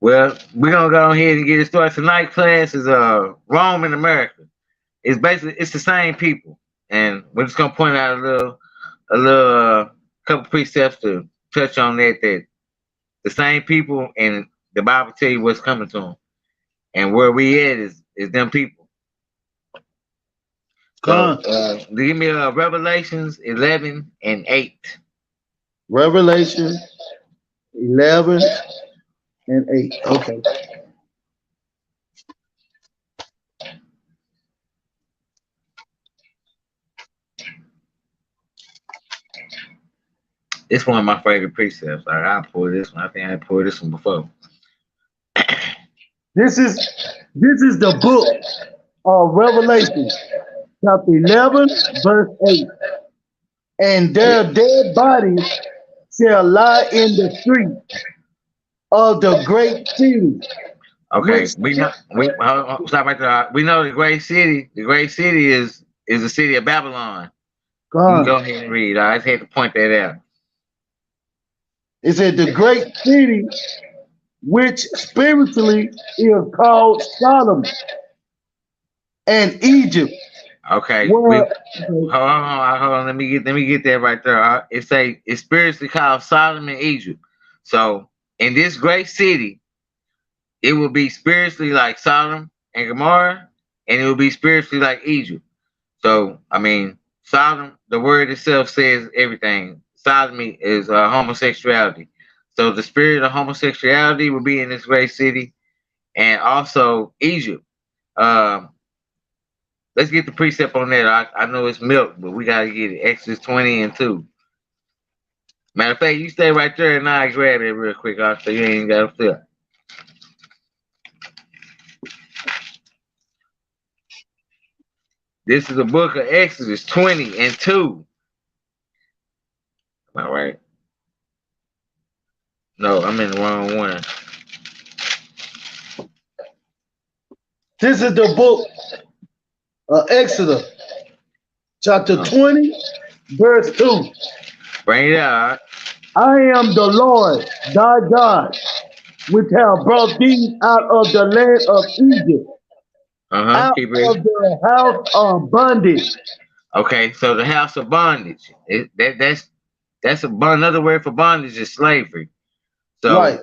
Well, we're gonna go ahead and get it started. Tonight class is Rome in America. It's the same people, and we're just gonna point out a little couple precepts to touch on that the same people and the Bible tell you what's coming to them, and where we at is them people. So Con. give me Revelations 11 and 8. Revelation 11 and 8. Okay. It's one of my favorite precepts. I pulled this one. I think I pulled this one before. This is the book of Revelation, chapter 11, verse 8. And their dead bodies shall lie in the street of the great city, Okay, which we know we stop right there. We know the great city. The great city is the city of Babylon. You can go gone. ahead and read. I just had to point that out. It said the great city, which spiritually is called Sodom and Egypt, Okay, we where hold on. Let me get that right there. It's spiritually called Sodom and Egypt. So in this great city, it will be spiritually like Sodom and Gomorrah, and it will be spiritually like Egypt. So I mean, Sodom, the word itself says everything. Sodomy is homosexuality. So the spirit of homosexuality will be in this great city, and also Egypt. Um, let's get the precept on that. I know it's milk, but we gotta get it. Exodus 20 and 2. Matter of fact, you stay right there and I grab it real quick, so you ain't gotta flip. This is the book of Exodus 20 and 2. All right. No, I'm in the wrong one. this is the book of Exodus, chapter Oh, 20, verse 2. bring it out. I am the Lord thy God, which have brought thee out of the land of Egypt, out Keep of reading. the house of bondage. Okay, so the house of bondage. That's another word for bondage is slavery. Right. So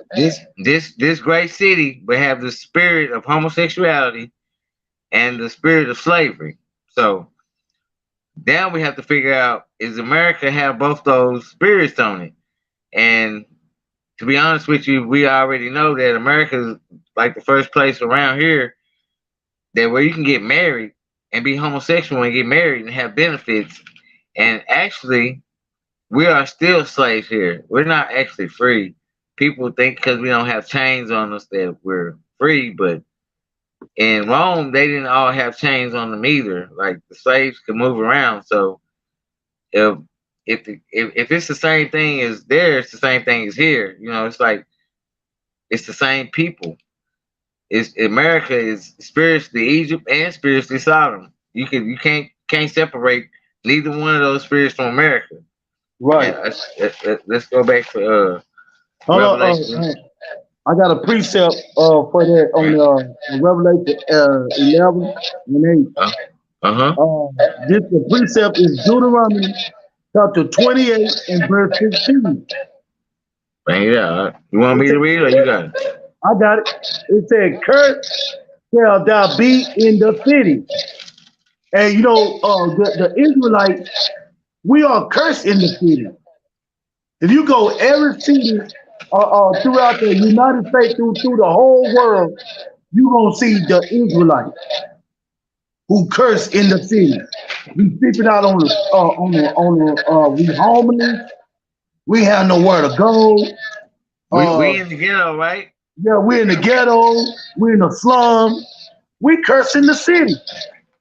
this great city will have the spirit of homosexuality and the spirit of slavery. So now we have to figure out, is America have both those spirits on it? And to be honest with you, we already know that America is like the first place around here that where you can get married and be homosexual and get married and have benefits. And actually, we are still slaves here. We're not actually free. People think because we don't have chains on us that we're free, but in Rome, they didn't all have chains on them either. Like the slaves could move around. So if if it's the same thing as there, it's the same thing as here. You know, it's like it's the same people. It's America is spiritually Egypt and spiritually Sodom. You can't separate neither one of those spirits from America. Right. And let's go back to Hold on. Revelation. I got a precept for that on Right. Revelation 11 and 8. Uh huh. This the precept is Deuteronomy chapter 28 and verse 16. Bring it out. You want It me to said, read it or you got it? I got it. It said, "Cursed shall thou be in the city." And you know, the Israelites, we are cursed in the city. If you go every city throughout the United States, through the whole world, you gonna see the Israelites who curse in the city. We sleeping out we homeless. We have nowhere to go. We Uh, in the ghetto, right? yeah, we're in the ghetto. We're in the slum. We curse in the city.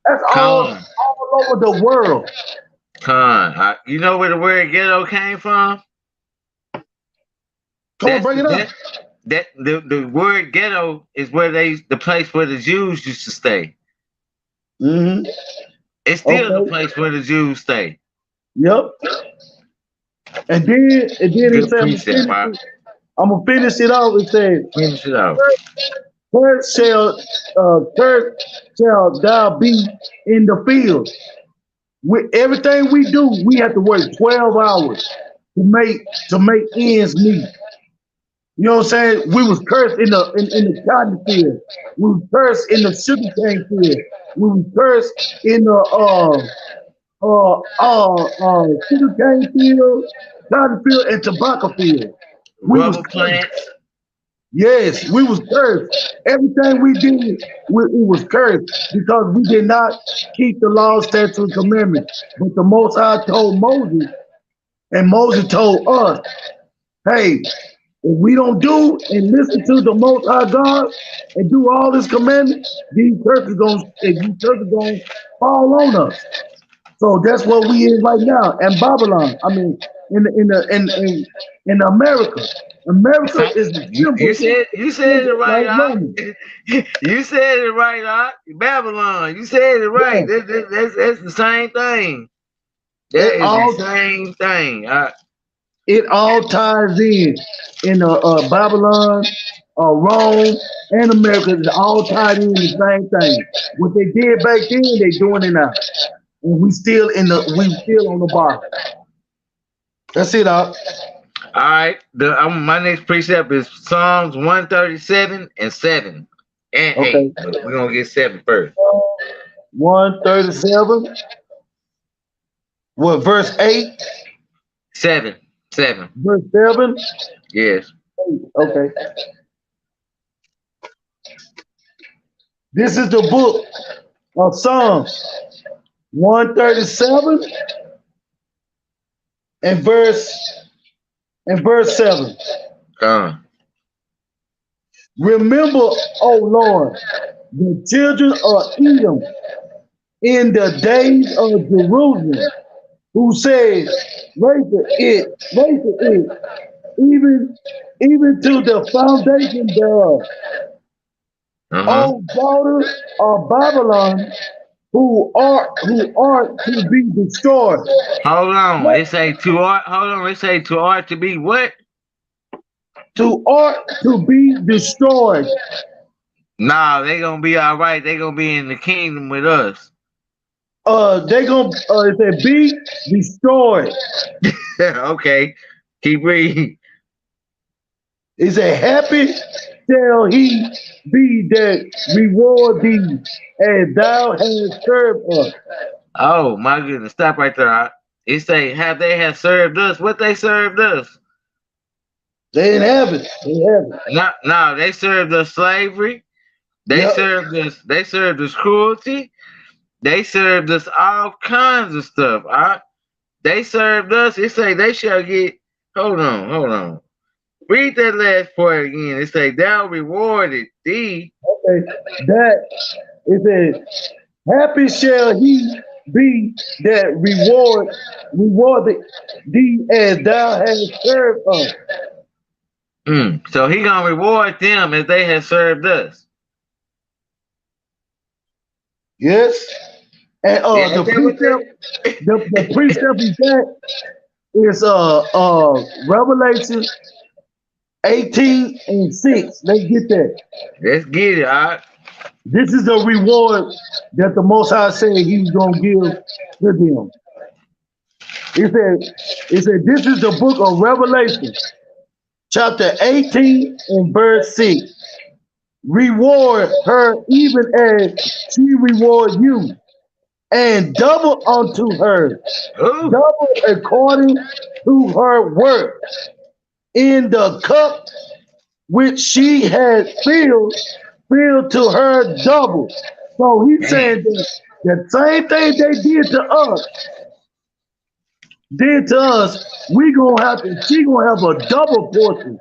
That's Con, all over the world. con. You know where the word ghetto came from? Come on, That's bring it up. the word ghetto is where the place where the Jews used to stay. Hmm. It's still the Okay. place where the Jews stay. Yep. And then it Good said precept, Pop. I'm gonna finish it off. It says, Finish it off. "Cursed shall thou be in the field." With everything we do, we have to work 12 hours to make ends meet. You know what I'm saying? We was cursed in the cotton field. We was cursed in the sugarcane field. We was cursed in the sugarcane field, cotton field, and tobacco field. We was Rubber cursed. plants. Yes, we was cursed. Everything we did, it was cursed because we did not keep the laws, statutes, and commandments. But the Most High told Moses, and Moses told us, hey, if we don't do and listen to the Most High God and do all His commandments, these curses gonna fall on us. So that's what we in right now in Babylon. I mean, in America. America is the You symbol, said it symbol right, like Doc. Roman. You said it right, Doc. Babylon. You said it right. Yeah, That's the same thing. That it is the all same thing. it all ties in Babylon, Rome, and America. It's all tied in the same thing. What they did back then, they doing it now, and we still on the bottom. That's it, Doc. All right. My next precept is Psalms 137 and 7 and 8. Okay, But we're gonna get 7 first. 137. What verse 8, 7. 7. verse 7? Yes. Okay. This is the book of Psalms 137 and verse 7. Come. Remember, O Lord, the children of Edom in the days of Jerusalem, who said, raise it, even to the foundation thereof. Uh-huh. O daughter of Babylon, who are to be destroyed. Hold on. What? They say to art. Hold on. They say to art to be what? To are to be destroyed. Nah, they gonna be all right. They gonna be in the kingdom with us. They gonna it said be destroyed. Okay. Keep reading. It said happy shall he be that reward thee as thou hast served us. Oh my goodness. Stop right there. It say have they have served us what they served us. They didn't have it. They have it. No, they served us slavery. Yep. They served us cruelty. They served us all kinds of stuff. They served us. It say they shall get. Hold on. Read that last part again. It say thou rewarded thee. Okay. That it said happy shall he be that reward thee as thou hast served us. So he gonna reward them as they have served us. Yes. And Yeah, the is that what precept, the precept is that is Revelation 18 and 6. Let's get that. Let's get it. All right. This is the reward that the Most High said He was gonna give to them. It said this is the book of Revelation, chapter 18 and verse 6. Reward her even as she reward you, and double unto her, Ooh. double according to her work, in the cup which she had filled to her double. So he's saying that the same thing they did to us, she gonna have a double portion.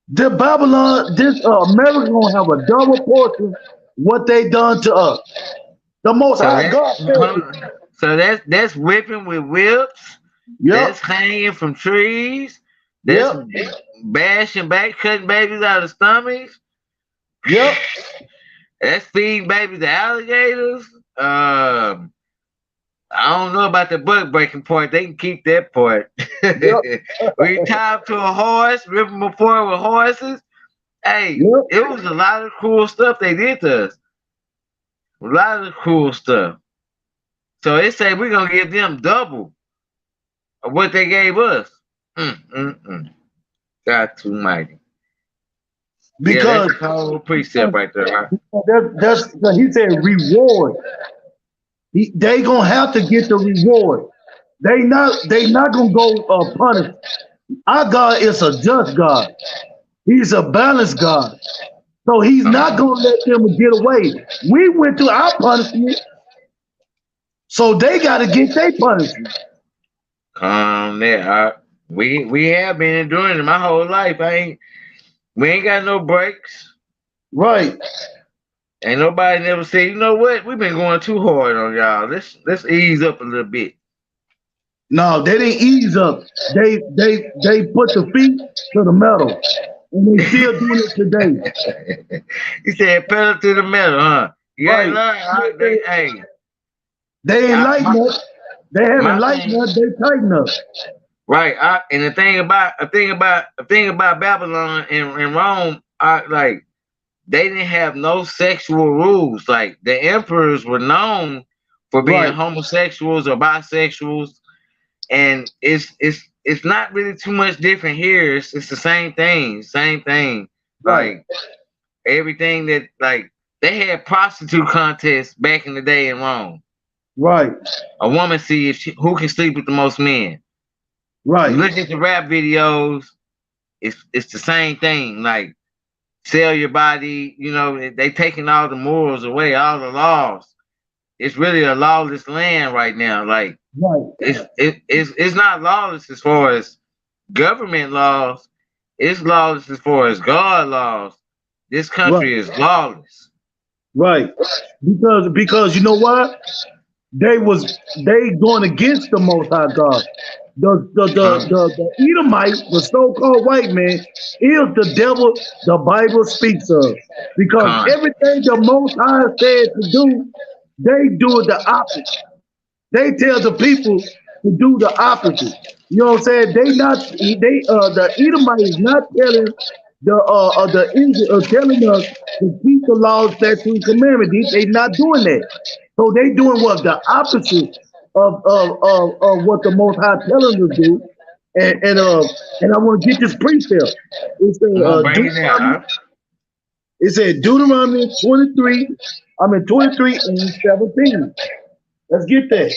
The Babylon, America gonna have a double portion what they done to us. The Most So High God said, that's whipping with whips. yep, That's hanging from trees. That's yep, bashing back, cutting babies out of stomachs. yep. That's feeding babies to alligators. I don't know about the butt breaking part. They can keep that part. Yep. We tied to a horse, ripping before with horses. Hey, Yep. it was a lot of cool stuff they did to us. A lot of cool stuff. So they say we're gonna give them double of what they gave us. Mm. God too mighty. Yeah, that's Because a cold precept right there, right? that's he said reward. They gonna have to get the reward. They not gonna go punish. Our God is a just God. He's a balanced God. So he's not Uh-huh. gonna let them get away. We went through our punishment, so they gotta get their punishment. There. We have been enduring it my whole life. We ain't got no breaks. Right. Ain't nobody never said, you know what? We've been going too hard on y'all. Let's ease up a little bit. No, they didn't ease up. They put the feet to the metal. And they still doing it today. He said pedal to the metal, huh? You gotta Right. learn. Hey, They ain't I, lighten my up. They haven't my lightened thing, up, they tighten up. right? And the thing about Babylon and Rome, they didn't have no sexual rules. Like the emperors were known for being Right, homosexuals or bisexuals, and it's not really too much different here. It's the same thing. right, Like everything that they had prostitute contests back in the day in Rome. right, A woman see who can sleep with the most men. You right, look at the rap videos, it's the same thing. Like sell your body, they taking all the morals away, all the laws. It's really a lawless land right now. Like right, it's not lawless as far as government laws. It's lawless as far as God laws. This right, country is lawless. right. Because you know what? They going against the most high God. The Edomite, the so-called white man, is the devil the Bible speaks of. Because Con. everything the most high said to do, they do the opposite. They tell the people to do the opposite. You know what I'm saying? The Edomite is not telling the Israel telling us to keep the laws, statutes, and commandments. They not doing that. So they doing what the opposite of what the Most High telling us to do. And I want to get this precept. It said I'm gonna bring it down. Huh? Deuteronomy 23. I mean 23 and 17. Let's get that.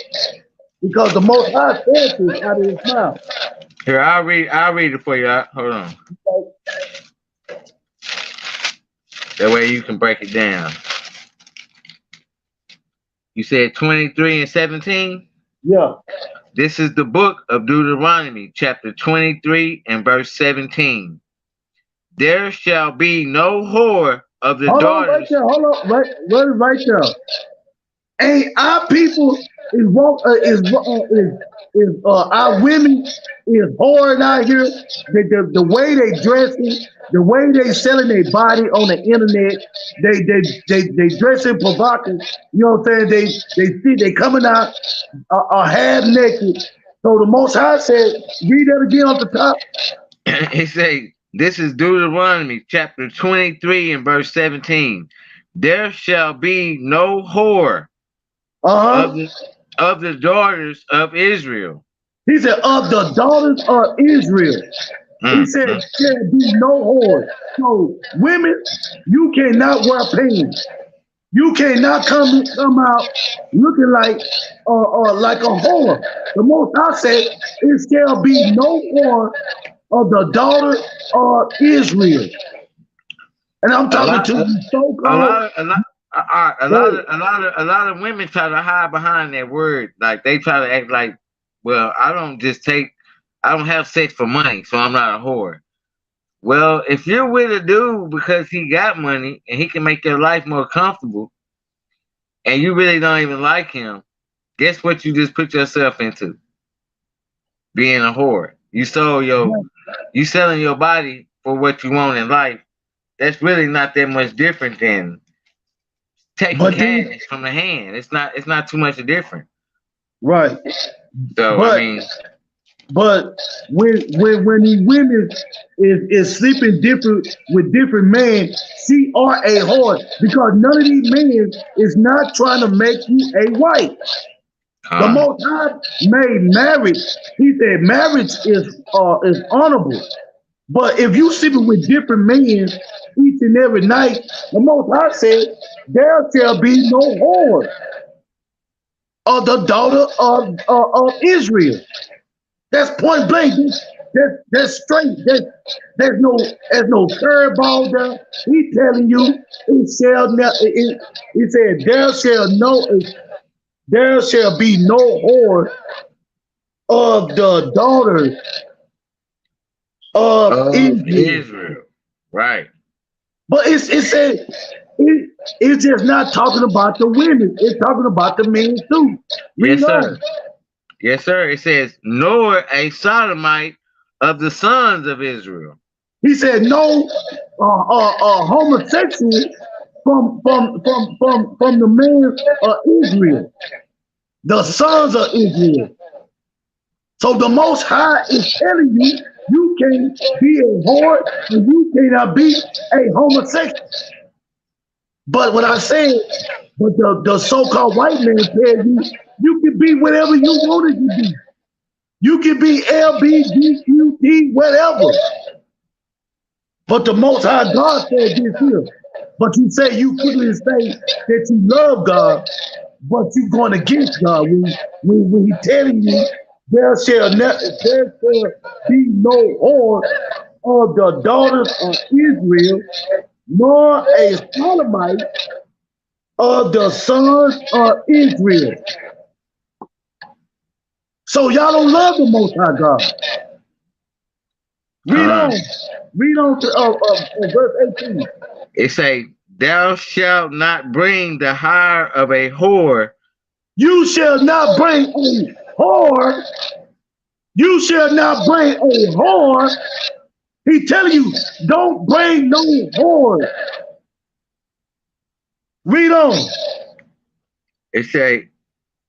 Because the Most High said this out of his mouth. Here, I'll read it for you. Hold on. That way you can break it down. You said 23 and 17? Yeah. This is the book of Deuteronomy, chapter 23 and verse 17. There shall be no whore of the Hold on, right daughters. there. Hold on, right there. Ain't our people our women is hard out here. The way they dressing, the way they selling their body on the internet, they dressing provocative. You know what I'm saying? They coming out half naked. So the Most High said, read that again off the top. It say, this is Deuteronomy chapter 23 and verse 17. There shall be no whore Uh-huh. of the daughters of Israel. He said, of the daughters of Israel. He said, there be no whore. So women, you cannot wear pants. You cannot come out looking like a whore. The Most High said, it shall be no whore of the daughter of Israel. And I'm talking to you so-called. A lot of women try to hide behind that word. Like they try to act like, well, I don't have sex for money, so I'm not a whore. Well, if you're with a dude because he got money and he can make your life more comfortable, and you really don't even like him, guess what you just put yourself into? Being a whore. You selling your body for what you want in life. That's really not that much different than taking cash from the hand. It's not too much different. Right. So I But mean, but when these women is sleeping different with different men, she are a whore because none of these men is not trying to make you a wife. The con, Most High made marriage. He said marriage is honorable. But if you sleeping with different men each and every night, the Most High said there shall be no whore of the daughter of Israel. That's point blank. That's straight. There's no curveball there. He telling you it shall not. He said there shall be no whore of the daughters of of Israel. Israel. Right. But it said it's just not talking about the women. It's talking about the men too. Read Yes, on. sir. Yes, sir. It says, nor a sodomite of the sons of Israel. He said no homosexual from the men of Israel, the sons of Israel. So the Most High is telling you you can't be a whore and you cannot be a homosexual. But what I said, but the so-called white man tell you you can be whatever you wanted to be. You can be LBGQT, whatever. But the Most High God said this here. But you say you quickly say that you love God, but you're going against God when He telling you there shall be no whore of the daughters of Israel, nor a sodomite of the sons of Israel. So y'all don't love the Most High God. Read Con. on. Read on to verse 18. It say, thou shalt not bring the hire of a whore. You shall not bring a whore. You shall not bring a whore. He telling you, don't bring no whore. Read on. It say,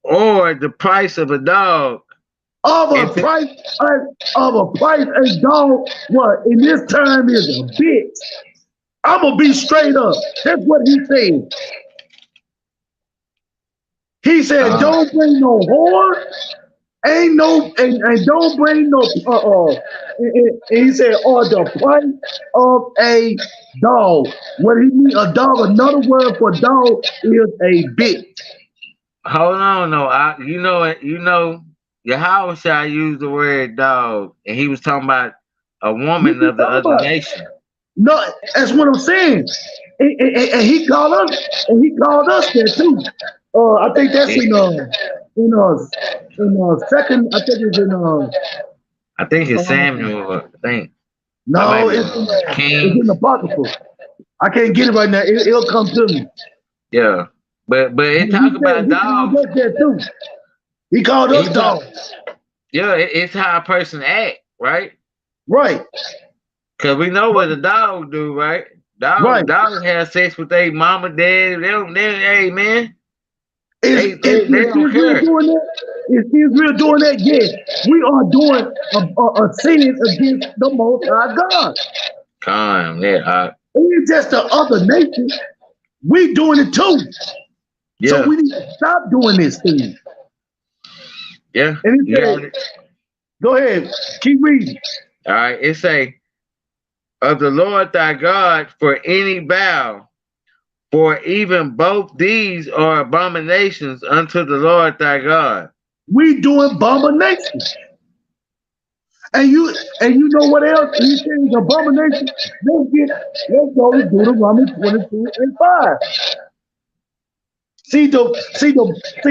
or the price of a dog. Of a Into, price, a dog, what in this time is a bitch. I'm gonna be straight up. That's what he said. He said, uh, don't bring no whore. Ain't no and don't bring no and he said or the price of a dog. What he mean a dog, another word for dog is a bitch. hold on, no. You know it. You know, Yahushua used the word dog, and he was talking about a What woman you of the talking other about? nation. No, that's what I'm saying. And he called us there too. I think that's It, in second. I think it's in I think it's uh Samuel. I think that might no, be it's in Kings. the apocryphal. I can't get it right now. It'll come to me. Yeah, but it talk about He called dogs. us there too. He called He us talk, dogs. yeah, it's how a person act, right? Right, Cause we know what a dog do, right? right. Dogs have sex with their mama, dad. Hey man, Is they don't Israel care. doing that? Is Israel doing that? Yes. We are doing a sin against the Most High God. Come, yeah, It ain't just the other nation. We doing it too. So yeah, we need to stop doing this thing. yeah. And he You got said, it. go ahead, keep reading. All right. It say of the Lord thy God for any vow, for even both these are abominations unto the Lord thy God. We doing abomination. And you know what else? He says abomination. Let's go to Deuteronomy 22 and 5. See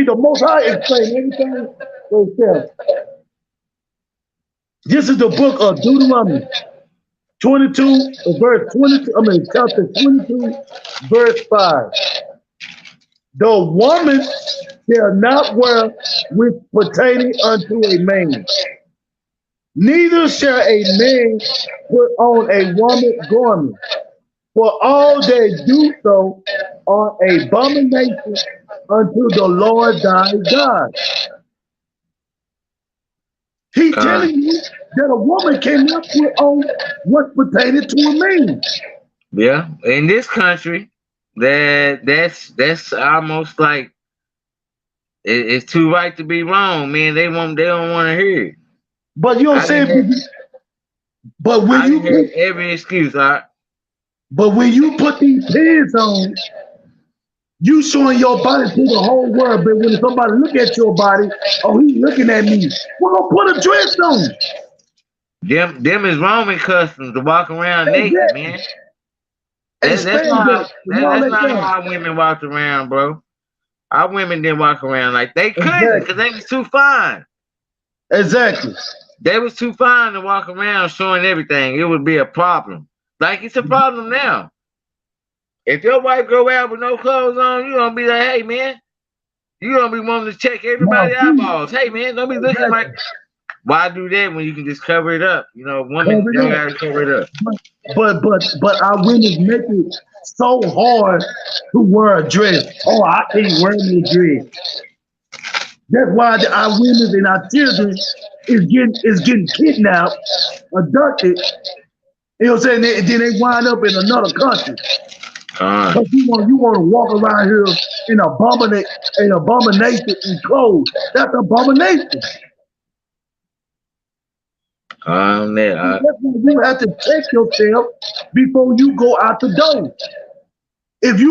the Most High explain everything for himself. This is the book of Deuteronomy 22, verse 22. I mean, chapter 22, verse 5. The woman shall not wear which pertaining unto a man, neither shall a man put on a woman's garment, for all that do so are abomination unto the Lord thy God. He telling you that a woman cannot put on what's pertaining to a man. Yeah, in this country, that's almost like it's too right to be wrong, man. They don't want to hear it. But you know what I'm I didn't saying? hear But when I you didn't hear put every excuse. I but when you put these pants on, you showing your body to the whole world. But when somebody look at your body, oh, he's looking at me. We're gonna put a dress on. them is Roman customs to walk around naked, Exactly. man. And That's not spandex and all that's that not stuff. how our women walked around, bro. Our women didn't walk around like they couldn't because Exactly. they was too fine. Exactly. They was too fine to walk around showing everything. It would be a problem. Like it's a problem now. If your wife go out with no clothes on, you gonna be like, hey man, you gonna be wanting to check Now, everybody's see, eyeballs. Hey man, don't be looking like exactly. why do that when you can just cover it up? You know, women Cover it don't up. gotta cover it up. But our women make it so hard to wear a dress. Oh, I can't wear no dress. That's why our women and our children is getting kidnapped, abducted. You know what I'm saying? And then they wind up in another country. Uh, But you want to walk around here in abomination in clothes. That's abomination. that, That's why you have to check yourself before you go out the door. If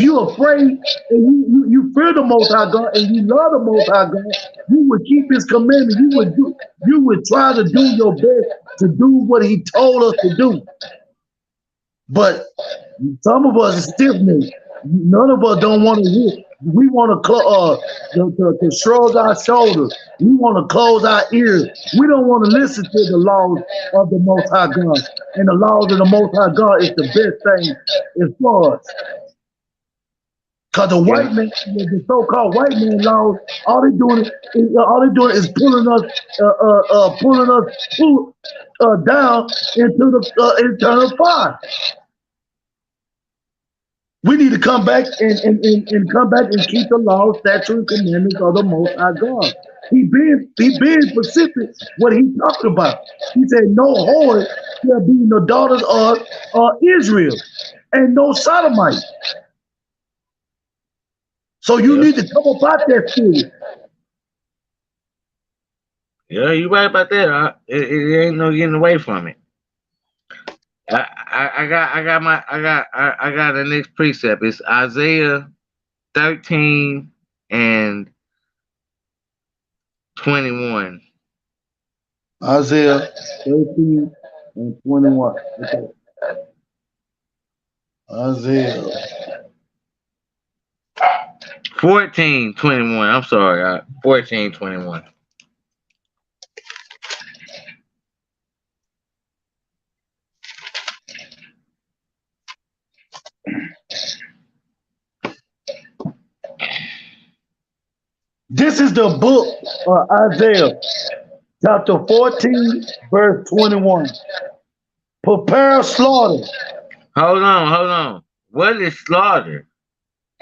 you're afraid and you fear the Most High God and you love the Most High God, you would keep His commandment. You would try to do your best to do what He told us to do. But some of us is stiff necked. None of us don't want to hear. We want to shrug our shoulders. We want to close our ears. We don't want to listen to the laws of the Most High God. And the laws of the Most High God is the best thing as far as. Cause the yeah. white man, the so-called white man laws, all they doing is pulling us down into the eternal fire. We need to come back and come back and keep the laws, statutes, and commandments of the Most High God. He being specific what he talked about. He said, "No whore shall be in the daughters of Israel, and no sodomite." So you Yeah. need to come up out that spirit. Yeah, you right about that. It ain't no getting away from it. I got the next precept. It's Isaiah 13 and 21. Isaiah 13 and 21. Okay. Isaiah. 14:21. I'm sorry. 14:21. This is the book of Isaiah, chapter 14, verse 21. Prepare slaughter. Hold on. What is slaughter?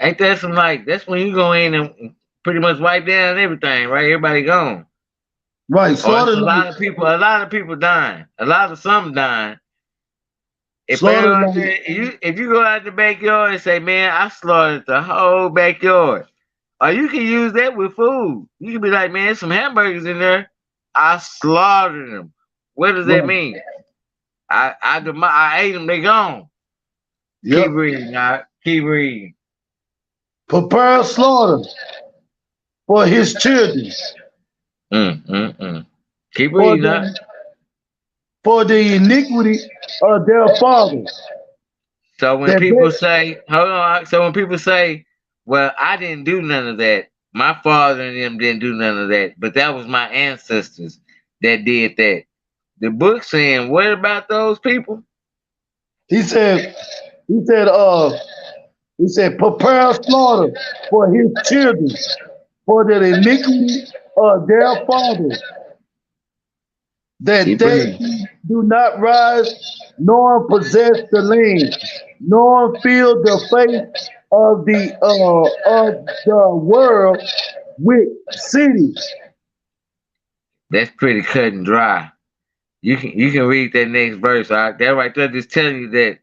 Ain't that some like that's when you go in and pretty much wipe down everything, right? Everybody gone. Right, Or it's slaughter like a lot of people dying. A lot of some dying. If they slaughter go out like there, if you go out the backyard and say, "Man, I slaughtered the whole backyard," or you can use that with food. You can be like, "Man, some hamburgers in there. I slaughtered them." What does that right. mean? I ate them. They gone. Keep Yep. reading. Keep reading. Prepare slaughter for his children, Mm. Keep for reading. the for the iniquity of their fathers. So when That people they, say, hold on. So when people say, "Well, I didn't do none of that. My father and them didn't do none of that, but that was my ancestors that did that." The book saying, what about those people? he said, he said, uh, he said, prepare slaughter for his children, for the iniquity of their fathers, that Keep they reading. do not rise nor possess the land, nor fill the face of the world with cities. That's pretty cut and dry. You can read that next verse. All right? That right there just telling you that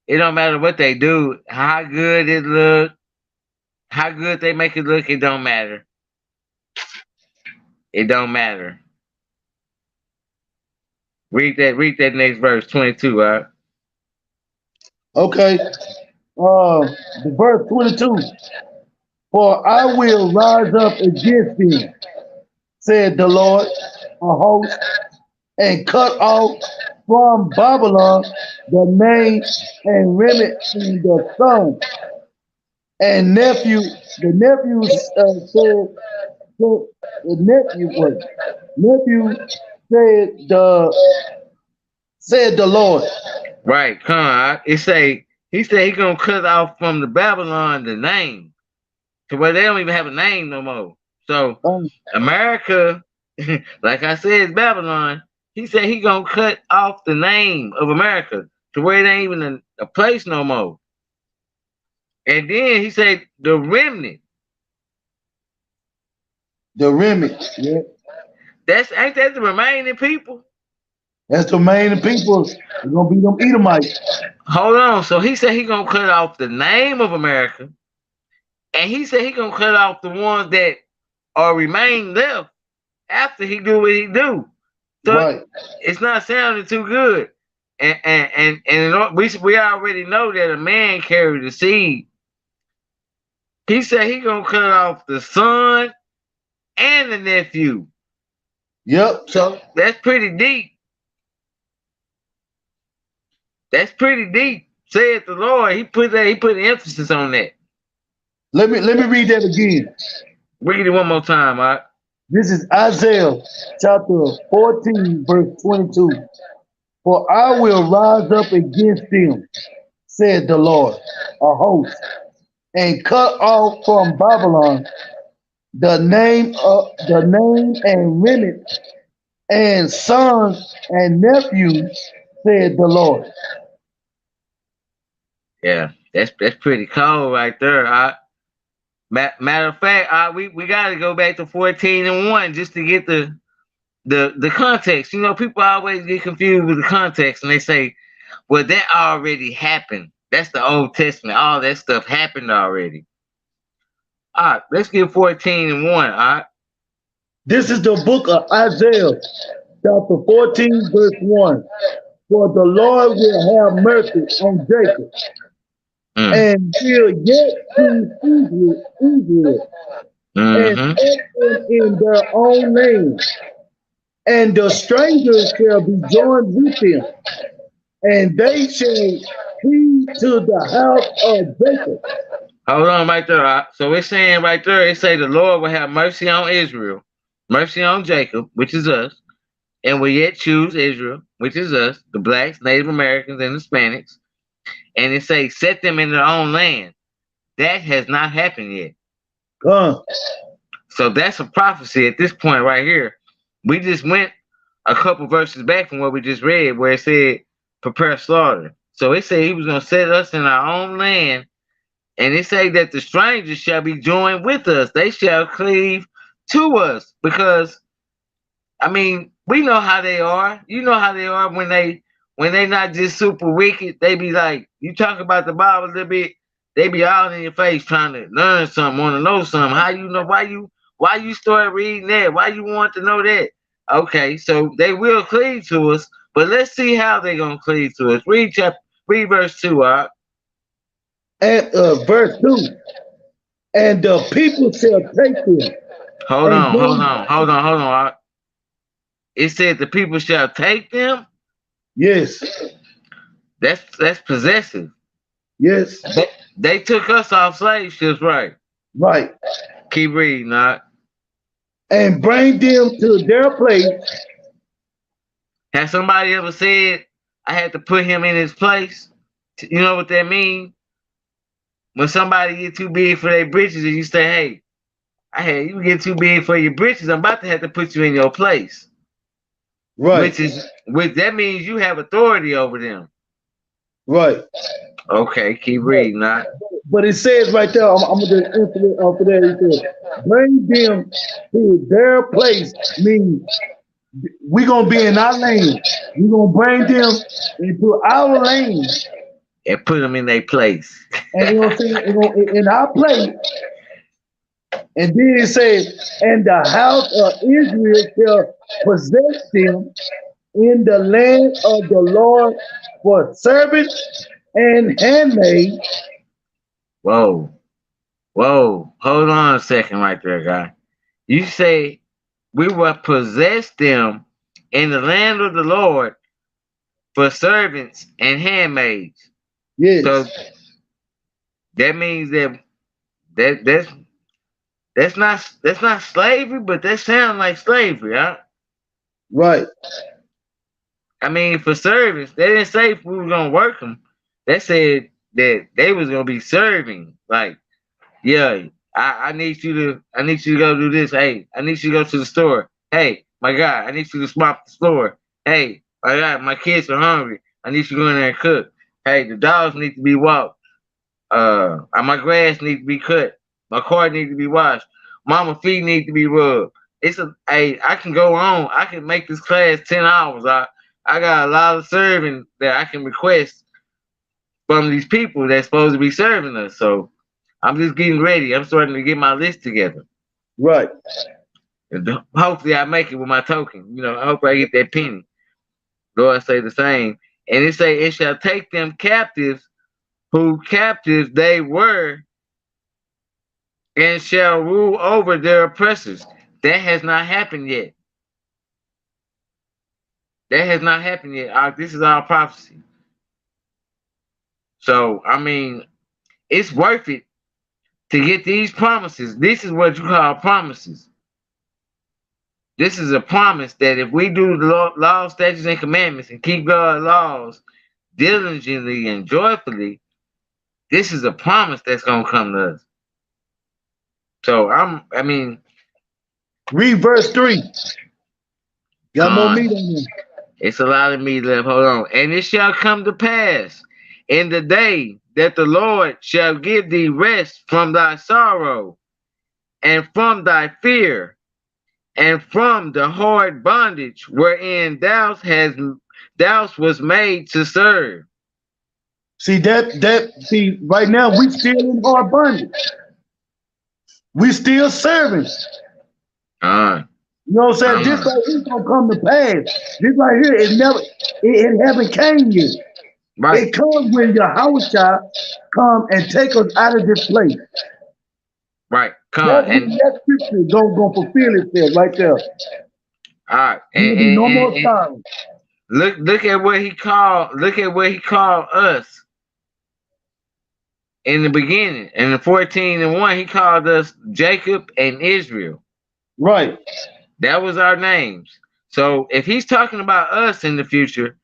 it don't matter what they do, how good it look, how good they make it look. It don't matter. It don't matter. Read that. Read that next verse 22. All right. Okay. The verse 22. For I will rise up against thee, said the Lord, a host, and cut off from Babylon the name and remnant and the son and nephew. The nephew the nephew was nephew said the Lord. Right. Come on. It say he said he gonna cut off from the Babylon the name to where they don't even have a name no more. So Um, America, like I said, is Babylon. He said he gonna cut off the name of America to where it ain't even a place no more. And then he said the remnant. the remnant. Yeah. That's ain't that the remaining people? That's the main people. It's gonna be them Edomites. Hold on. So he said he gonna cut off the name of America, and he said he gonna cut off the ones that are remain left after he do what he do. So Right. it's not sounding too good. And we already know that a man carried the seed. He said he gonna cut off the son and the nephew. Yep. So that's pretty deep. That's pretty deep. Said the Lord. He put emphasis on that. Let me read that again. Read it one more time, all right? This is Isaiah chapter 14, verse 22. For I will rise up against them, said the Lord, a host, and cut off from Babylon the name and remnant and sons and nephews, said the Lord. Yeah, that's pretty cold right there. Matter of fact, we got to go back to 14:1 just to get the context. You know, people always get confused with the context, and they say, "Well, that already happened. That's the Old Testament. All that stuff happened already." All right, let's get 14:1. All right. This is the book of Isaiah, chapter 14, verse 1. For the Lord will have mercy on Jacob Mm. and will yet choose Israel and Mm-hmm. set them in their own land. And the strangers shall be joined with them, and they shall cleave to the house of Jacob. Hold on right there. All right. So it's saying right there, it say the Lord will have mercy on Israel, mercy on Jacob, which is us, and will yet choose Israel, which is us, the blacks, Native Americans, and Hispanics. And it say set them in their own land. That has not happened yet. Come. So that's a prophecy at this point right here. We just went a couple verses back from what we just read where it said prepare slaughter. So it said he was going to set us in our own land. And it say that the strangers shall be joined with us. They shall cleave to us. Because, I mean, we know how they are. You know how they are when they not just super wicked. They be like, you talk about the Bible a little bit, they be all in your face trying to learn something, want to know something. How you know why you start reading that? Why you want to know that? Okay, so they will cleave to us, but let's see how they gonna cleave to us. Read verse 2, all right? And verse 2. And the people shall take them Hold and on, hold bring, on, hold on, hold on. All right? It said the people shall take them. yes, That's possessive. yes, They took us off slave ships, right? right. Keep reading, all right? And bring them to their place. Has somebody ever said I had to put him in his place? You know what that means? When somebody get too big for their britches and you say, hey, you get too big for your britches, I'm about to have to put you in your place. Right, Which that means you have authority over them. right. Okay, keep reading now. But it says right there, I'm gonna just answer it off of there. It says, bring them to their place, means we gonna be in our lane. We gonna bring them into our lane, and put them in their place. and you know what I'm saying? In our place. And then it says, and the house of Israel shall possess them in the land of the Lord for servants and handmaids. Whoa, whoa, hold on a second right there, guy. You say we will possess them in the land of the Lord for servants and handmaids. So Yes, that means that that's not slavery, but that sounds like slavery, huh? right. I mean, for servants, they didn't say if we were gonna work them. They said that they was gonna be serving. Like, yeah, I need you to go do this. Hey, I need you to go to the store. Hey, my God, I need you to mop the store. Hey, my God, my kids are hungry. I need you to go in there and cook. Hey, the dogs need to be walked. My grass needs to be cut. My car needs to be washed. Mama feet need to be rubbed. Hey, I can go on. I can make this class 10 hours. I got a lot of serving that I can request from these people that's supposed to be serving us. So I'm just getting ready. I'm starting to get my list together. Right. And hopefully I make it with my token. You know, I hope I get that penny. Lord say the same. And it say it shall take them captives who captives they were and shall rule over their oppressors. That has not happened yet. That has not happened yet. This is our prophecy. So, I mean, it's worth it to get these promises. This is what you call promises. This is a promise that if we do the law, statutes, and commandments and keep God's laws diligently and joyfully, this is a promise that's going to come to us. So, I mean, read verse 3. Got more meat on them. It's a lot of meat left. Hold on. And it shall come to pass in the day that the Lord shall give thee rest from thy sorrow and from thy fear and from the hard bondage wherein thou was made to serve. See see, right now we still in hard bondage. We still serving. You know what I'm saying? This right here gonna come to pass. This right here it haven't came yet. Right. It comes when Yahweh come and take us out of this place. Right. Come that scripture gonna fulfill itself right there. All right. And no more time. Look at what he called us in the beginning. In the 14:1, he called us Jacob and Israel. Right. That was our names. So if he's talking about us in the future,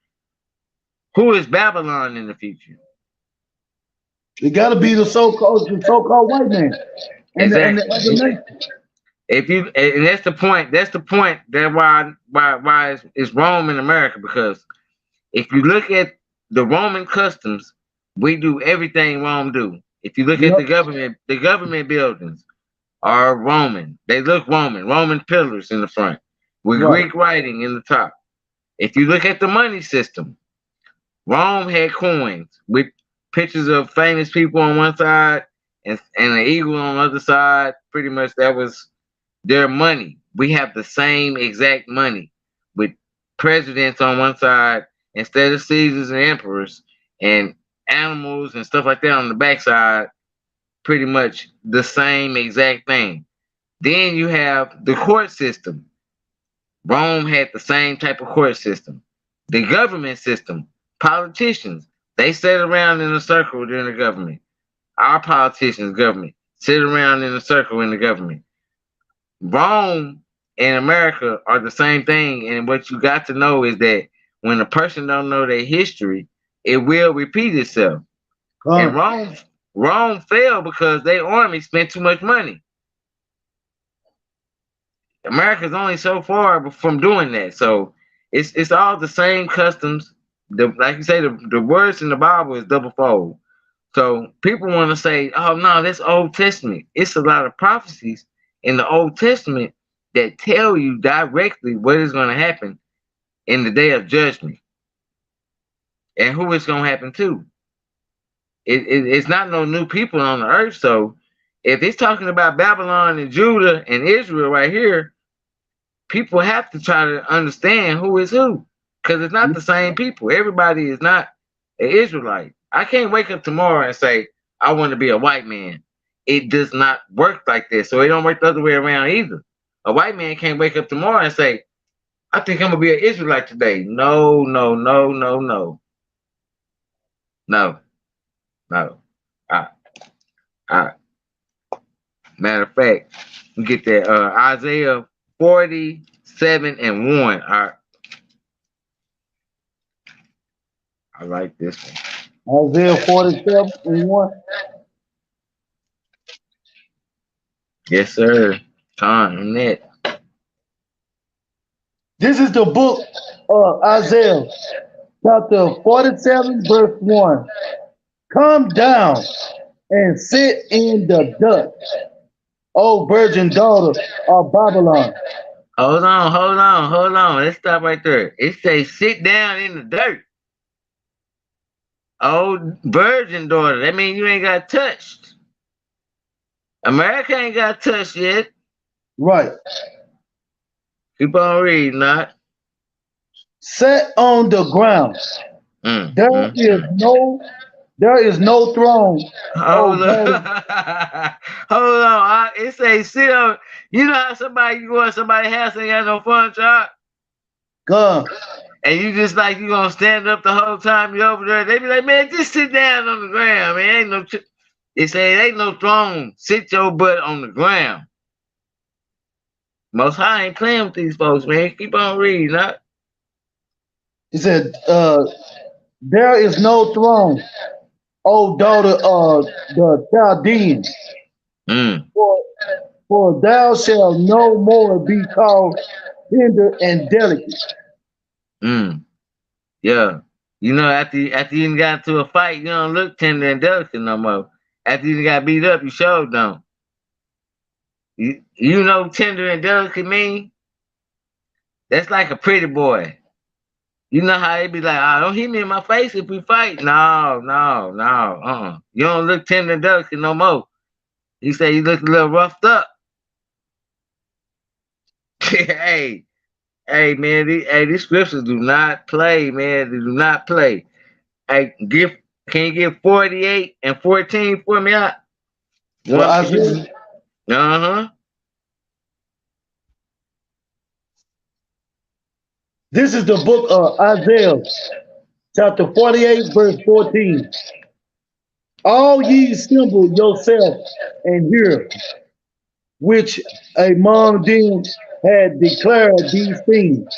who is Babylon in the future? It got to be the so-called white man. Exactly. And the other nation. And that's the point. That's the point. That why it's Rome in America, because if you look at the Roman customs, we do everything Rome do. If you look at the government buildings are Roman. They look Roman. Roman pillars in the front with Greek writing in the top. If you look at the money system, Rome had coins with pictures of famous people on one side and an eagle on the other side. Pretty much that was their money. We have the same exact money with presidents on one side instead of Caesars and emperors, and animals and stuff like that on the backside. Pretty much the same exact thing. Then you have the court system. Rome had the same type of court system. The government system, politicians, they sit around in a circle during the government. Our politicians, government, sit around in a circle in the government. Rome and America are the same thing, and what you got to know is that when a person don't know their history, it will repeat itself. And Rome fell because their army spent too much money. America's only so far from doing that. So it's all the same customs. Like you say, the words in the Bible is double fold. So people want to say, oh no, that's Old Testament. It's a lot of prophecies in the Old Testament that tell you directly what is going to happen in the day of judgment and who it's going to happen to. It's not no new people on the earth. So if it's talking about Babylon and Judah and Israel right here, people have to try to understand who is who, because it's not the same people. Everybody is not an Israelite. I can't wake up tomorrow and say I want to be a white man. It does not work like this. So it don't work the other way around either. A white man can't wake up tomorrow and say, I think I'm gonna be an Israelite today. No, no, no, no, no, no, no. All right. Matter of fact, we get that Isaiah 47:1. All right. I like this one. Isaiah 47:1. Yes, sir. Time net. This is the book of Isaiah, chapter 47, verse 1. Come down and sit in the dust, O virgin daughter of Babylon. Hold on. Let's stop right there. It says sit down in the dirt. Oh, virgin daughter. That means you ain't got touched. America ain't got touched yet. Right. Keep on reading, not. Set on the ground. There is no throne. Hold on. Hold on. It says sit on. You know how you go to somebody's house and got no furniture? God. And you just like you gonna stand up the whole time you over there. They be like, man, just sit down on the ground, man. Ain't no. They say it ain't no throne. Sit your butt on the ground. Most High ain't playing with these folks, man. Keep on reading, huh? He said, there is no throne, O daughter of the Chaldeans. For thou shalt no more be called tender and delicate. Yeah. You know, after you got into a fight, you don't look tender and delicate no more. After you got beat up, you sure don't. You know tender and delicate mean? That's like a pretty boy. You know how they be like, oh, don't hit me in my face if we fight. No. You don't look tender and delicate no more. You say you look a little roughed up. Hey, man, these scriptures do not play, man. They do not play. Hey, can you give 48 and 14 for me out? This is the book of Isaiah, chapter 48, verse 14. All ye assemble yourself and hear, which among them had declared these things.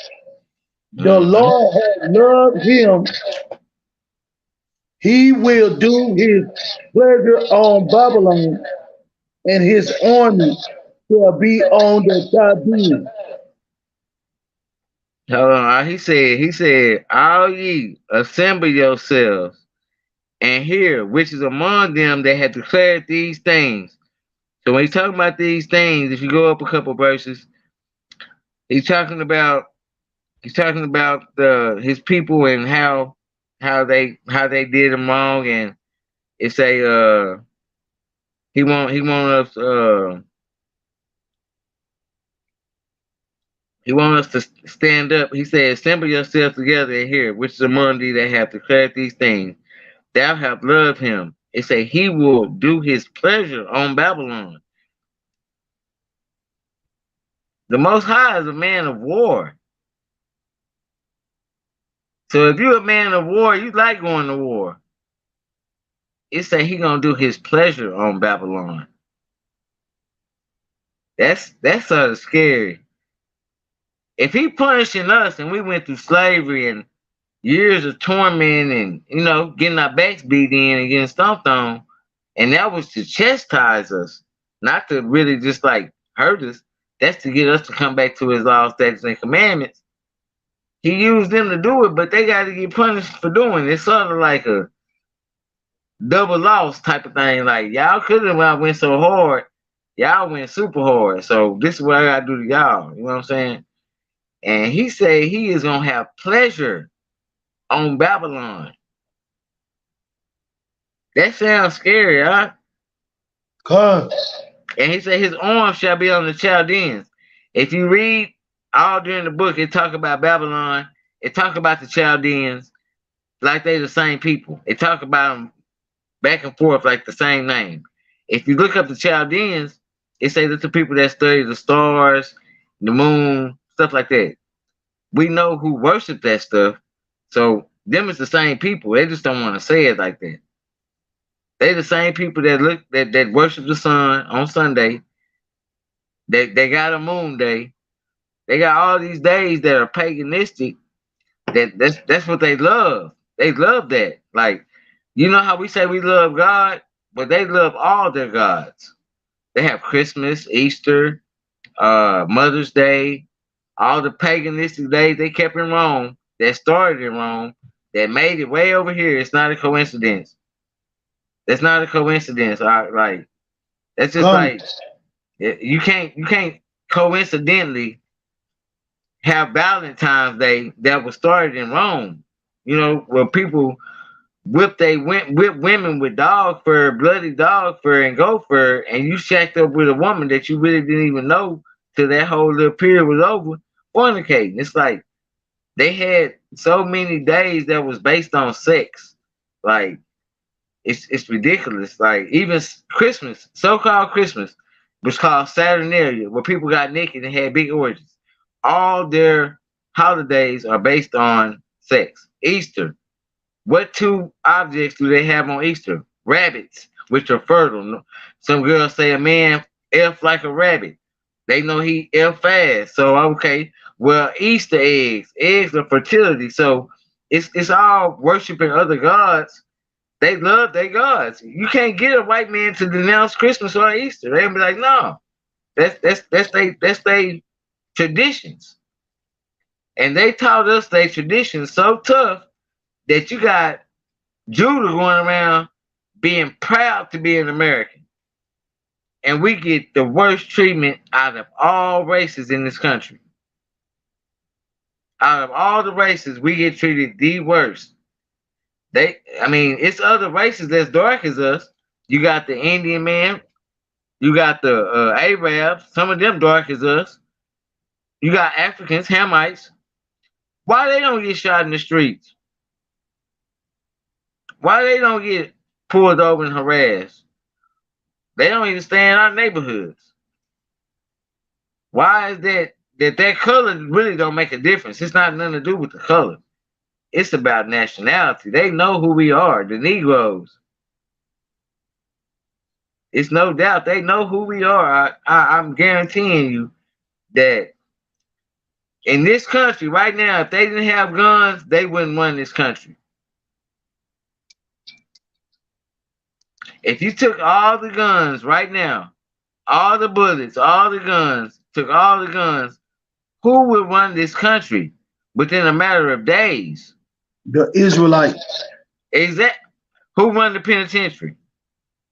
The Lord has loved him. He will do his pleasure on Babylon, and his army shall be on the Chaldeans. Hold on. He said, all ye assemble yourselves and hear, which is among them that had declared these things. So when he's talking about these things, if you go up a couple verses, he's talking about his people and how they did him wrong, and it's he want us to stand up. He said, assemble yourselves together and hear, which is among thee that have declared these things. Thou hast loved him. It say he will do his pleasure on Babylon. The Most High is a man of war. So if you're a man of war, you like going to war. It say he gonna do his pleasure on Babylon. That's sort of scary. If he punishing us and we went through slavery and years of torment and, getting our backs beat in and getting stomped on, and that was to chastise us, not to really just like hurt us. That's to get us to come back to his laws, statutes, and commandments. He used them to do it, but they got to get punished for doing it. It's sort of like a double loss type of thing. Like, y'all could have went so hard Y'all went super hard. So this is what I gotta do to y'all. You know what I'm saying? And he said he is gonna have pleasure on Babylon. That sounds scary, huh? Con. And he said his arm shall be on the Chaldeans. If you read all during the book, it talk about Babylon. It talk about the Chaldeans like they the same people. It talk about them back and forth like the same name. If you look up the Chaldeans, it say that the people that study the stars, the moon, stuff like that. We know who worship that stuff. So them is the same people. They just don't want to say it like that. They the same people that look that worship the sun on Sunday. They got a moon day. They got all these days that are paganistic. That's what they love. They love that. Like, you know how we say we love God, but they love all their gods. They have Christmas, Easter, Mother's Day, all the paganistic days they kept in Rome, that started in Rome, that made it way over here. It's not a coincidence. That's not a coincidence. Like, that's just Con. like you can't coincidentally have Valentine's Day that was started in Rome. You know, where people whip women with dog fur, bloody dog fur and goat fur, and you shacked up with a woman that you really didn't even know till that whole little period was over, fornicating. It's like they had so many days that was based on sex. Like it's ridiculous. Like even Christmas, so-called Christmas, was called Saturnalia, where people got naked and had big orgies. All their holidays are based on sex. Easter, what two objects do they have on Easter? Rabbits, which are fertile. Some girls say a man elf like a rabbit. They know he elf fast. So okay, well Easter eggs. Eggs are fertility. So it's all worshiping other gods. They love their gods. You can't get a white man to denounce Christmas or Easter. They'll be like, no, that's they traditions. And they taught us their traditions so tough that you got Judah going around being proud to be an American. And we get the worst treatment out of all races in this country. Out of all the races, we get treated the worst. It's other races that's dark as us. You got the Indian man, you got the Arabs, some of them dark as us. You got Africans, Hamites. Why they don't get shot in the streets? Why they don't get pulled over and harassed? They don't even stay in our neighborhoods. Why is that color really don't make a difference? It's not nothing to do with the color. It's about nationality. They know who we are, the Negroes. It's no doubt they know who we are. I'm guaranteeing you that in this country right now, if they didn't have guns, they wouldn't run this country. If you took all the guns right now, all the bullets, all the guns, took all the guns, who would run this country within a matter of days? The Israelites. Exactly. Who run the penitentiary?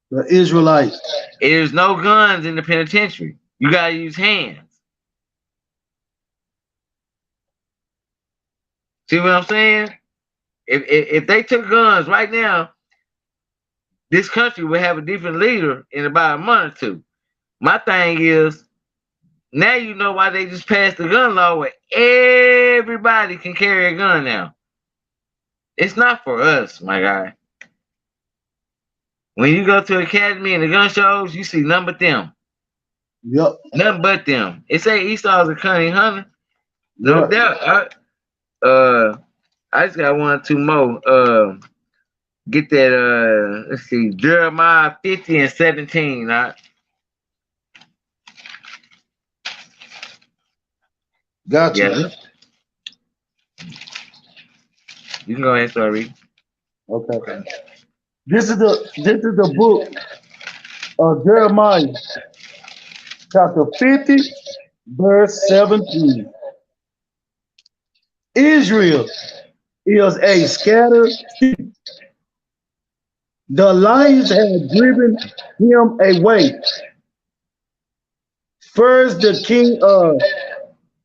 The Israelites. There's no guns in the penitentiary. You gotta use hands. See what I'm saying? If they took guns right now, this country would have a different leader in about a month or two. My thing is, now you know why they just passed the gun law where everybody can carry a gun now. It's not for us, my guy. When you go to academy and the gun shows, you see nothing but them. Yep. Nothing but them. It say Esau's a cunning hunter. No doubt. I just got one or two more. Get that. Let's see, Jeremiah 50 and 17. Gotcha. Yeah. You can go ahead, sorry. Okay. This is the book of Jeremiah, chapter 50, verse 17. Israel is a scattered sheep. The lions have driven him away. First, the king of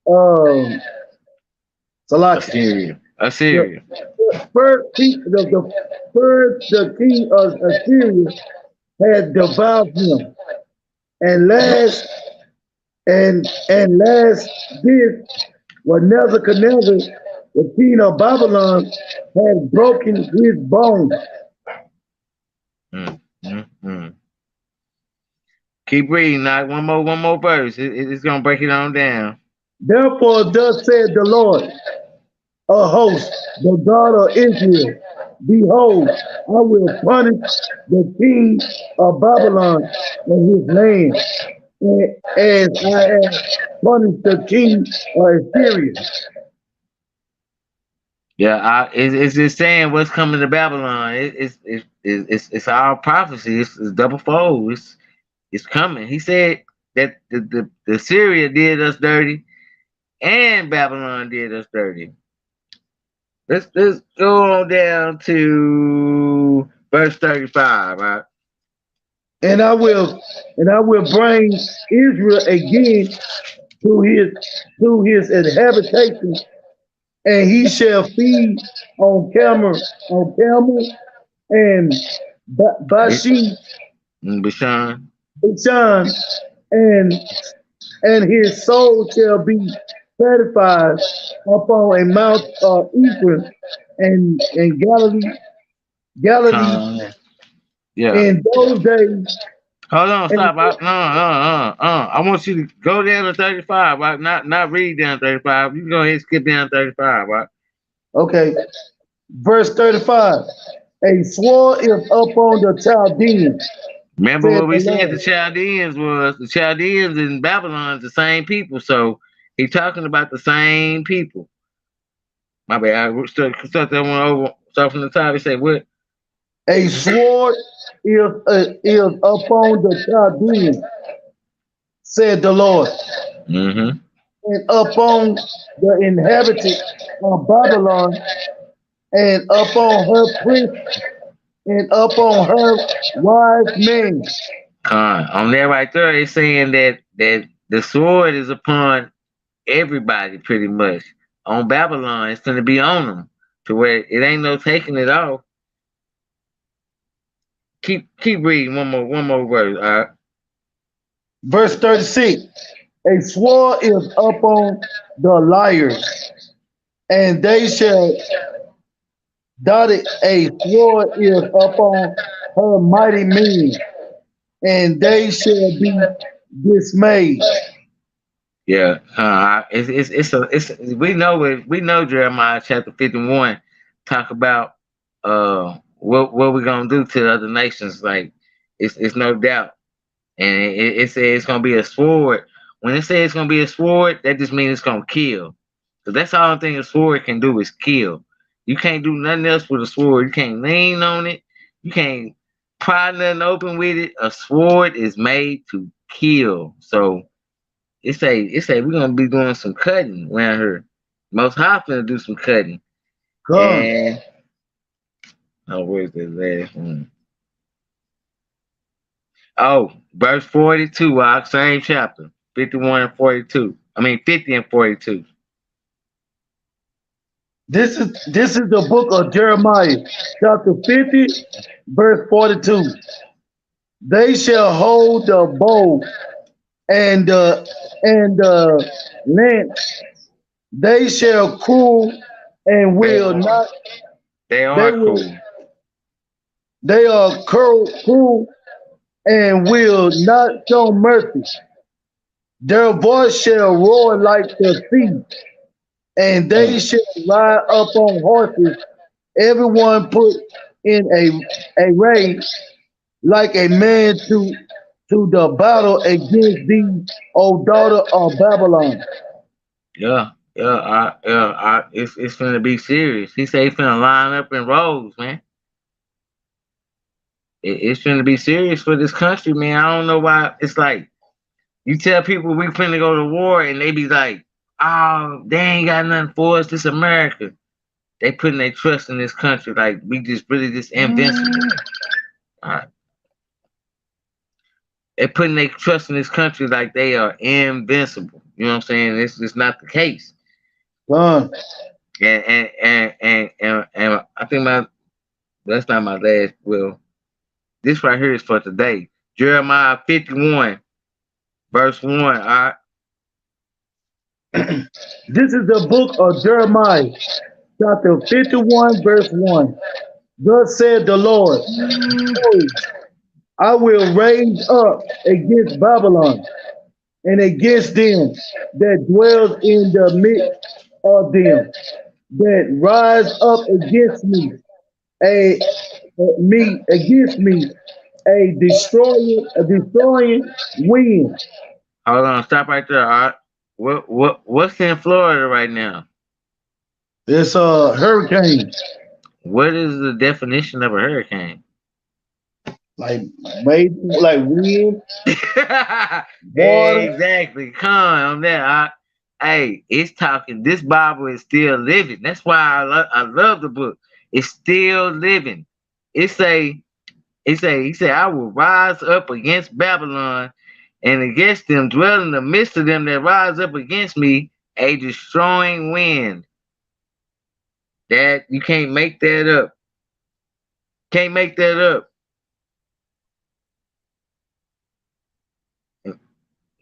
um, Salakia. Assyria. The Assyria. the king of Assyria had devoured him, and last this was Nebuchadnezzar, the king of Babylon, had broken his bones. Mm, mm. Keep reading. Not one more verse. It's gonna break it on down. Therefore, thus said the Lord of hosts, the God of Israel, behold, I will punish the king of Babylon and his land, as I have punished the king of Assyria. Yeah, it's just saying what's coming to Babylon. It's our prophecy. It's double fold. It's coming. He said that the Syria did us dirty and Babylon did us dirty. Let's go on down to verse 35. Right? And I will bring Israel again to his habitation, and he shall feed on camel and Bashi, Bashan. Bashan, and his soul shall be satisfied upon a mount of Ephraim and Galilee Yeah. in those days. Hold on, And stop. I want you to go down to 35, right? Not read down 35. You can go ahead and skip down 35, right? okay, verse 35. A sword is upon the Chaldeans, Remember said what the we said Lord. the Chaldeans and Babylon is the same people. So he's talking about the same people. My bad. I start that one over. Start from the top. He said what? A sword is upon the Chaldeans, said the Lord, Mm-hmm. and upon the inhabitants of Babylon, and upon her prince, and upon her wise men. On there right there, it's saying that the sword is upon everybody pretty much. On Babylon, it's gonna be on them to where it ain't no taking it off. Keep reading one more verse. Verse 36. A sword is upon the liars, and they shall dot it. A sword is upon her mighty men, and they shall be dismayed. Yeah, it's we know Jeremiah chapter 51 talk about what we're gonna do to the other nations. Like it's no doubt, and it says it's gonna be a sword. When it says it's gonna be a sword, that just means it's gonna kill. So that's all I think a sword can do is kill. You can't do nothing else with a sword. You can't lean on it. You can't pry nothing open with it. A sword is made to kill. So it say we're gonna be doing some cutting around here. Most High finna do some cutting. Come. And oh, where's the last one? Oh, verse 42, same chapter. 51 and 42. I mean 50 and 42. This is the book of Jeremiah, chapter 50, verse 42. They shall hold the bow and the lance. They shall cruel and They will are not. they They are will. cool. They are cruel and will not show mercy. Their voice shall roar like the sea, and they Mm. shall ride up on horses. Everyone put in a race like a man to the battle against thee, O daughter of Babylon. It's finna be serious. He say he finna line up in rows, man. It's finna be serious for this country, man. I don't know why. It's like you tell people we finna go to war, and they be like, "Oh, they ain't got nothing for us. This America." They putting their trust in this country, like we just really just invincible. Uh, They putting their trust in this country like they are invincible. You know what I'm saying? It's just not the case. Son, And I think that's not my last. Well, this right here is for today. Jeremiah 51 verse 1. this is the book of Jeremiah, chapter 51, verse 1. Thus said the Lord, "Behold, I will raise up against Babylon and against them that dwells in the midst of them, that rise up against me, a against me, a destroying wind." Hold on, stop right there. What's in Florida right now? It's a hurricane, What is the definition of a hurricane? like made like wind, water. Exactly. Come on there. Hey, it's talking. This Bible is still living. That's why I love the book. It's still living. It say he said, I will rise up against Babylon and against them, dwell in the midst of them that rise up against me, a destroying wind. That you can't make that up. Can't make that up.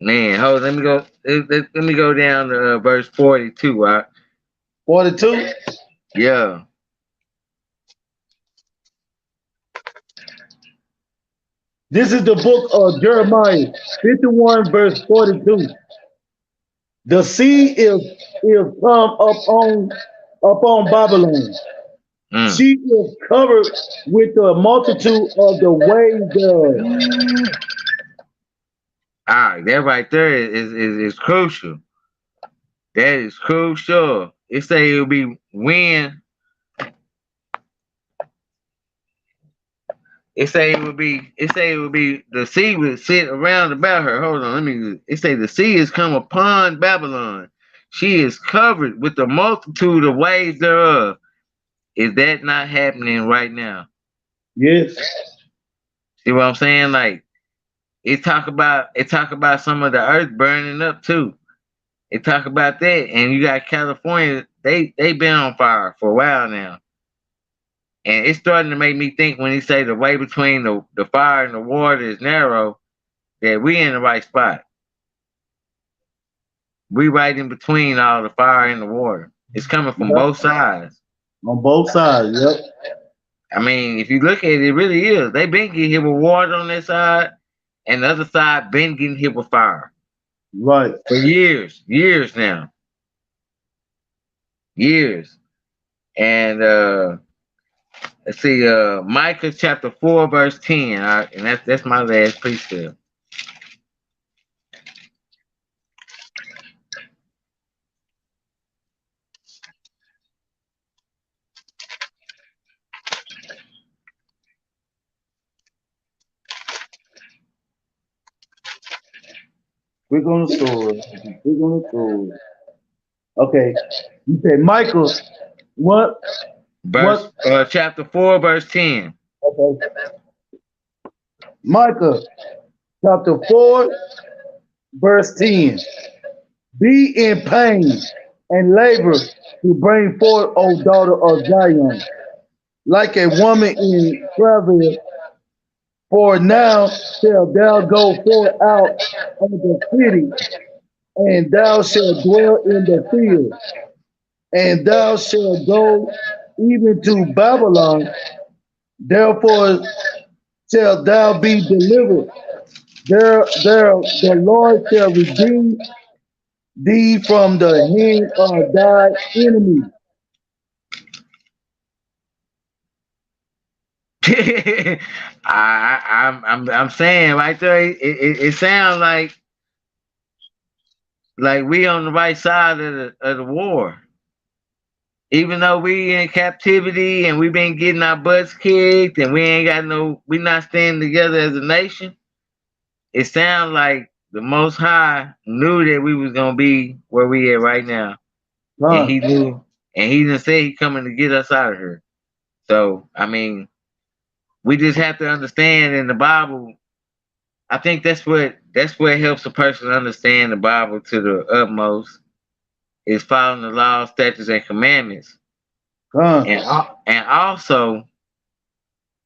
Man, hold. Let me go. Let me go down to verse 42. 42. Yeah. This is the book of Jeremiah, 51, verse 42. The sea is come upon Babylon. Mm. She is covered with the multitude of the waves thereof. That right there is crucial. That is crucial. It say it'll be wind. It say it would be. It say it would be. The sea would sit around about her. Hold on, let me. It say the sea is come upon Babylon. She is covered with the multitude of waves thereof. Is that not happening right now? Yes. See what I'm saying? Like it talk about some of the earth burning up too. It talk about that, and you got California. They been on fire for a while now. And it's starting to make me think when he say the way between the fire and the water is narrow, that we in the right spot. We right in between all the fire and the water. It's coming from Yep. both sides. On both sides. Yep. I mean, if you look at it, it really is. They been getting hit with water on that side, and the other side been getting hit with fire Right. for years now, years. And let's see, Micah chapter 4 verse 10, and that's my last precept. We're gonna story. We're gonna story. Okay. You say Michael. What? Verse What? chapter 4 verse 10. Okay. Micah, chapter 4, verse 10. Be in pain and labor to bring forth, O daughter of Zion, like a woman in travail. For now shalt thou go forth out of the city, and thou shalt dwell in the field, and thou shalt go even to Babylon. Therefore shalt thou be delivered. There the Lord shall redeem thee from the hand of thy enemy. I'm saying right there, it sounds like we on the right side of the war. Even though we in captivity and we been getting our butts kicked and we not standing together as a nation, it sounds like the Most High knew that we was gonna be where we at right now, and Huh. he knew, and he didn't say he coming to get us out of here. So I mean, we just have to understand in the Bible, I think that's what helps a person understand the Bible to the utmost is following the laws, statutes, and commandments, Con, and also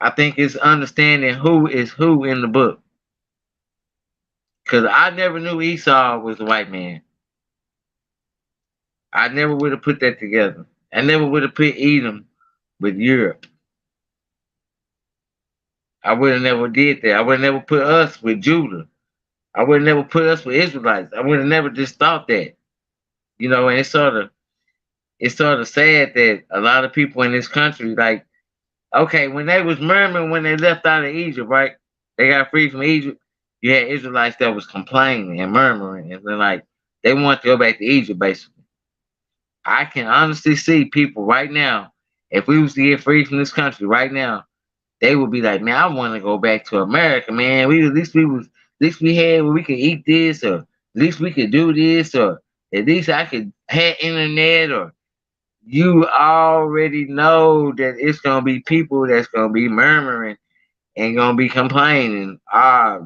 I think it's understanding who is who in the book. Cause I never knew Esau was a white man. I never would have put that together. I never would have put Edom with Europe. I would have never did that. I would have never put us with Judah. I would have never put us with Israelites. I would have never just thought that. And it's sort of sad that a lot of people in this country, like, okay, when they was murmuring when they left out of Egypt, right? They got free from Egypt. You had Israelites that was complaining and murmuring, and then like they want to go back to Egypt, basically. I can honestly see people right now, if we was to get free from this country right now, they would be like, man, I want to go back to America, man. At least we had where we could eat this, or at least we could do this, or at least I could have internet, or you already know that it's gonna be people that's gonna be murmuring and gonna be complaining.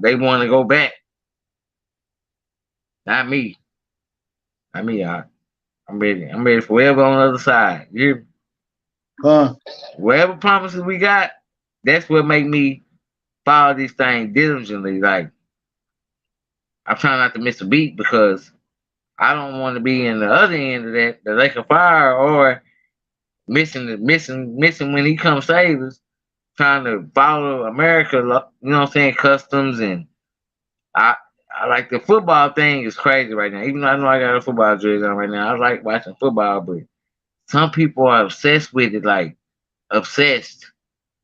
They want to go back. Not me. Not me. I'm ready. I'm ready for whatever on the other side. con, Whatever promises we got, that's what make me follow these things diligently. Like I'm trying not to miss a beat because I don't want to be in the other end of that, the lake of fire, or missing when he comes save us. Trying to follow America, what I'm saying, customs, and I I like the football thing is crazy right now. Even though I know I got a football jersey on right now, I like watching football, but some people are obsessed with it, like obsessed,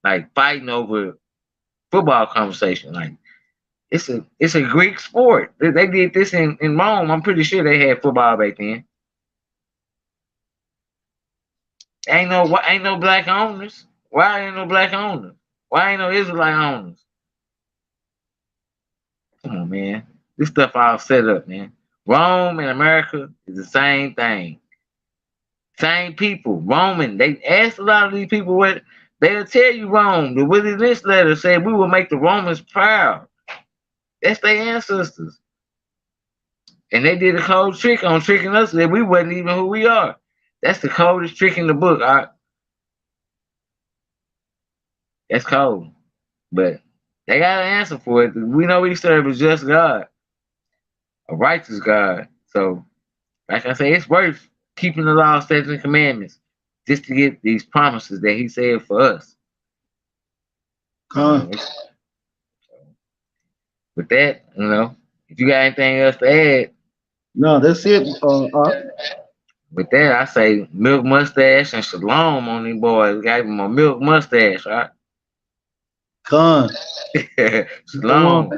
like fighting over football conversation. Like it's a Greek sport. They did this in Rome. I'm pretty sure they had football back then. Ain't no black owners. Why ain't no black owners? Why ain't no Israelite owners? Come on, man. This stuff all set up, man. Rome and America is the same thing. Same people. Roman. They asked a lot of these people what they'll tell you Rome. The Willie Lynch letter said we will make the Romans proud. That's their ancestors. And they did a cold trick on tricking us that we wasn't even who we are. That's the coldest trick in the book. That's cold. But they got an answer for it. We know we serve a just God, a righteous God. So, like I say, it's worth keeping the law, statutes, and commandments just to get these promises that He said for us. con. With that, if you got anything else to add, No, that's it. with that, I say milk mustache and shalom on these boys. We got even more milk mustache, right? Con. Shalom.